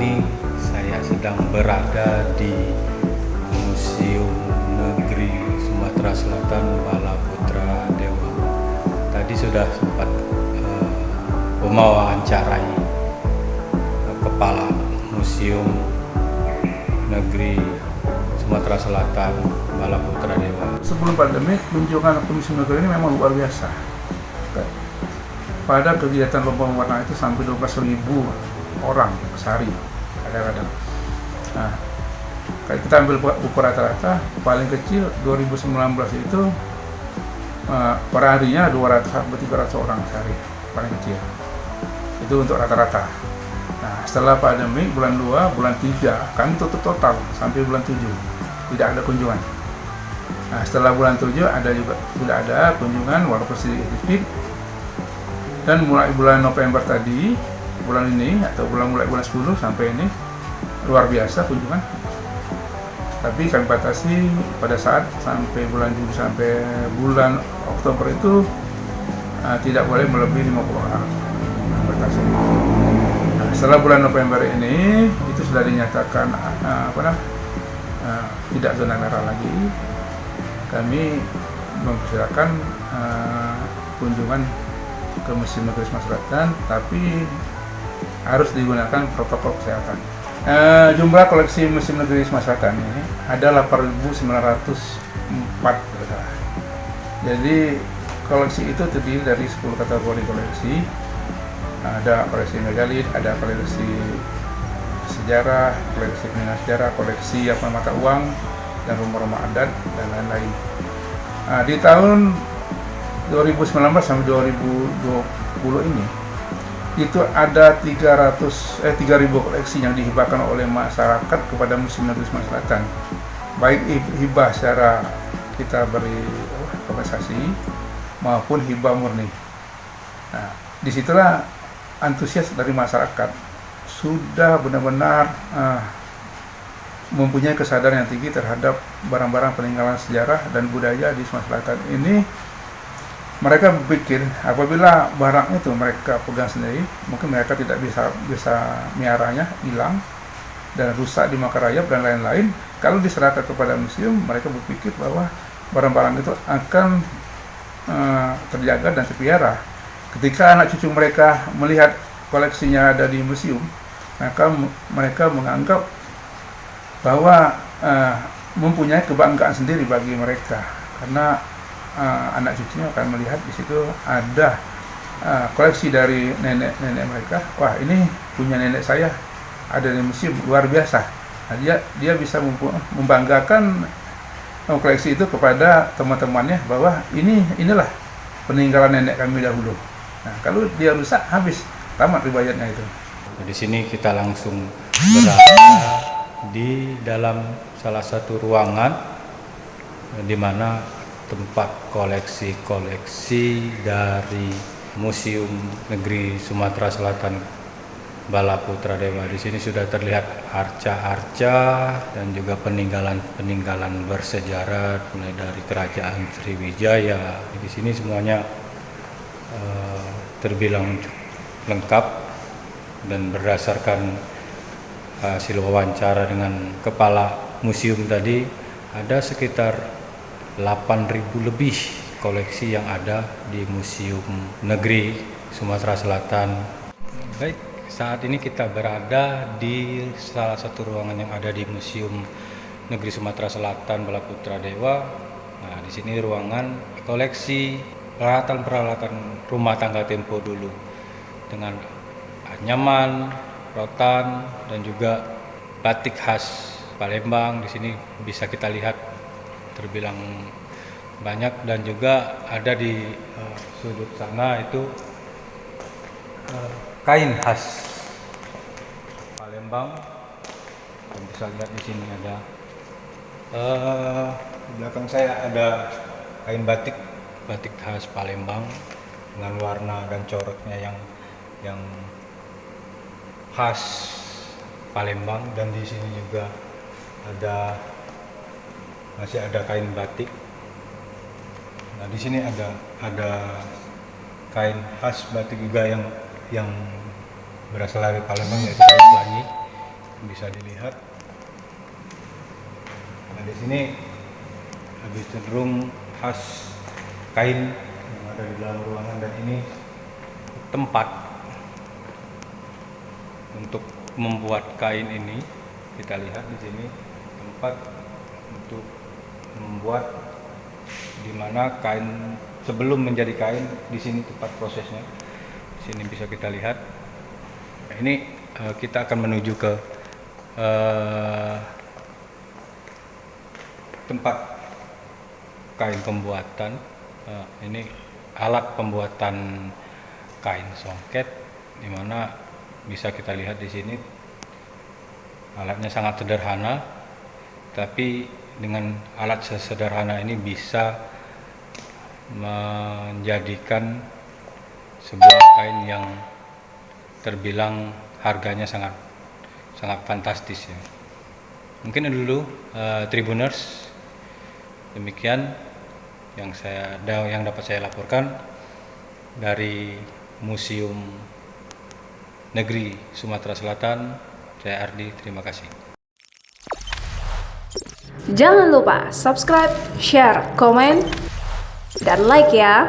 ini saya sedang berada di Museum Negeri Sumatera Selatan Balaputra Dewa. Tadi sudah sempat mewawancarai Kepala Museum Negeri Sumatera Selatan Balaputra Dewa. Sebelum pandemi, kunjungan ke Museum Negeri ini memang luar biasa. Pada kegiatan lomba warna itu sampai 12.000 orang sehari kadang-kadang. Nah, kalau kita ambil buku rata-rata, paling kecil 2019 itu per harinya 200-300 orang sehari, paling kecil. Itu untuk rata-rata. Nah, setelah pandemi bulan 2, bulan 3 kami tutup total sampai bulan 7. Tidak ada kunjungan. Nah, setelah bulan 7 sudah ada kunjungan walaupun sedikit. Dan mulai bulan November tadi, bulan ini atau mulai bulan 10 sampai ini luar biasa kunjungan. Tapi kami batasi pada saat sampai bulan Juli sampai bulan Oktober itu tidak boleh melebihi 50 orang. Batasi. Nah, setelah bulan November ini itu sudah dinyatakan tidak zona merah lagi. Kami mempersilakan kunjungan ke Museum Negeri Sumatera Selatan, tapi harus digunakan protokol kesehatan. Jumlah koleksi Museum Negeri Sumatera Selatan ini ada 8.904. Jadi koleksi itu terdiri dari 10 kategori koleksi. Ada koleksi megalit, ada koleksi sejarah, koleksi peninggalan sejarah, koleksi mata uang dan rumah-rumah adat dan lain-lain. Di tahun 2019 sampai 2020 ini itu ada 3.000 koleksi yang dihibahkan oleh masyarakat kepada Museum Negeri Sumatera Selatan, baik hibah secara kita beri kompensasi maupun hibah murni. Nah, disitulah antusias dari masyarakat sudah benar-benar mempunyai kesadaran yang tinggi terhadap barang-barang peninggalan sejarah dan budaya di Sumatera Selatan ini. Mereka berpikir apabila barang itu mereka pegang sendiri, mungkin mereka tidak bisa miaranya, hilang dan rusak dimakan rayap dan lain-lain. Kalau diserahkan kepada museum, mereka berpikir bahwa barang-barang itu akan terjaga dan terpelihara. Ketika anak cucu mereka melihat koleksinya ada di museum, maka mereka menganggap bahwa mempunyai kebanggaan sendiri bagi mereka, karena anak cucunya akan melihat di situ ada koleksi dari nenek-nenek mereka. Wah, ini punya nenek saya, ada di museum, luar biasa. Nah, dia bisa membanggakan koleksi itu kepada teman-temannya bahwa inilah peninggalan nenek kami dahulu. Nah, kalau dia rusak, habis, tamat riwayatnya itu. Di sini kita langsung berada di dalam salah satu ruangan di mana tempat koleksi-koleksi dari Museum Negeri Sumatera Selatan Balaputra Dewa. Di sini sudah terlihat arca-arca dan juga peninggalan-peninggalan bersejarah mulai dari Kerajaan Sriwijaya. Di sini semuanya terbilang lengkap, dan berdasarkan hasil wawancara dengan kepala museum tadi, ada sekitar 8.000 lebih koleksi yang ada di Museum Negeri Sumatera Selatan. Baik, saat ini kita berada di salah satu ruangan yang ada di Museum Negeri Sumatera Selatan Balaputra Dewa. Nah, di sini ruangan koleksi peralatan-peralatan rumah tangga tempo dulu dengan anyaman, rotan, dan juga batik khas Palembang. Di sini bisa kita lihat terbilang banyak, dan juga ada di sudut sana itu kain khas Palembang. Dan bisa lihat di sini ada di belakang saya ada kain batik khas Palembang dengan warna dan coraknya yang khas Palembang. Dan di sini juga masih ada kain batik. Nah, di sini ada kain khas batik juga yang berasal dari Palembang, yaitu kain pelangi. bisa dilihat. Nah, di sini lebih cenderung khas kain yang ada di dalam ruangan, dan ini tempat untuk membuat kain ini. Kita lihat di sini tempat untuk membuat, dimana kain sebelum menjadi kain, di sini tempat prosesnya. Di sini bisa kita lihat. Nah, ini kita akan menuju ke tempat kain pembuatan. Ini alat pembuatan kain songket, dimana bisa kita lihat di sini alatnya sangat sederhana, tapi dengan alat sesederhana ini bisa menjadikan sebuah kain yang terbilang harganya sangat fantastis ya. Mungkin itu dulu Tribuners, demikian yang dapat saya laporkan dari Museum Negeri Sumatera Selatan. Saya Ardi, terima kasih. Jangan lupa subscribe, share, komen, dan like ya.